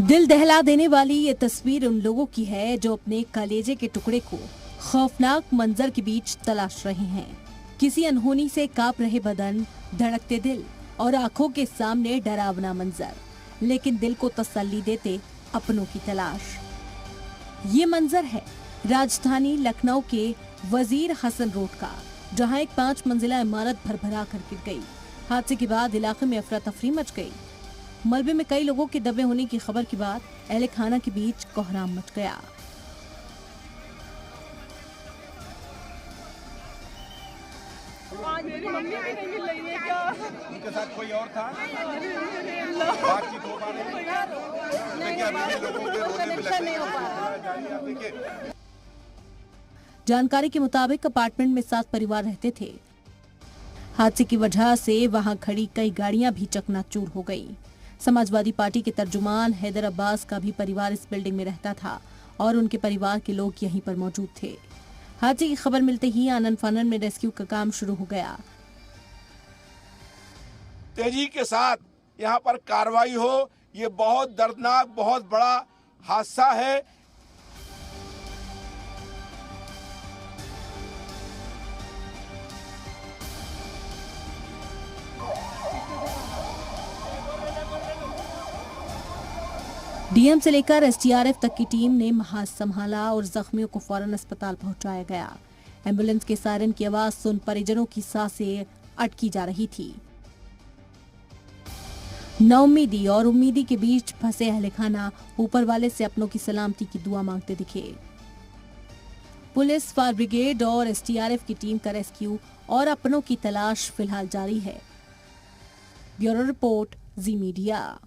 दिल दहला देने वाली ये तस्वीर उन लोगों की है जो अपने कलेजे के टुकड़े को खौफनाक मंजर के बीच तलाश रहे हैं। किसी अनहोनी से कांप रहे बदन, धड़कते दिल और आंखों के सामने डरावना मंजर, लेकिन दिल को तसल्ली देते अपनों की तलाश। ये मंजर है राजधानी लखनऊ के वजीर हसन रोड का, जहां एक 5 मंजिला इमारत भरभरा कर गिर गई। हादसे के बाद इलाके में अफरा तफरी मच गई। मलबे में कई लोगों के दबे होने की खबर के बाद अहले खाना के बीच कोहराम मच गया। मेरी मम्मी भी नहीं मिल रही है क्या? उनके साथ कोई और था? बातचीत हो पा रही है? जानकारी के मुताबिक अपार्टमेंट में 7 परिवार रहते थे। हादसे की वजह से वहां खड़ी कई गाड़ियां भी चकनाचूर हो गई। समाजवादी पार्टी के तर्जुमान हैदर अब्बास का भी परिवार इस बिल्डिंग में रहता था और उनके परिवार के लोग यहीं पर मौजूद थे। हादसे की खबर मिलते ही आनन फानन में रेस्क्यू का काम शुरू हो गया। तेजी के साथ यहाँ पर कार्रवाई हो, ये बहुत दर्दनाक, बहुत बड़ा हादसा है। डीएम से लेकर एसडीआरएफ तक की टीम ने महाज संभाला और जख्मियों को फौरन अस्पताल पहुंचाया गया। एम्बुलेंस के सायरन की आवाज सुन परिजनों की सांसें अटकी जा रही थी। नाउम्मीदी और उम्मीदी के बीच फंसे अहले खाना ऊपर वाले से अपनों की सलामती की दुआ मांगते दिखे। पुलिस, फायर ब्रिगेड और एसडीआरएफ की टीम का रेस्क्यू और अपनों की तलाश फिलहाल जारी है। ब्यूरो रिपोर्ट, जी मीडिया।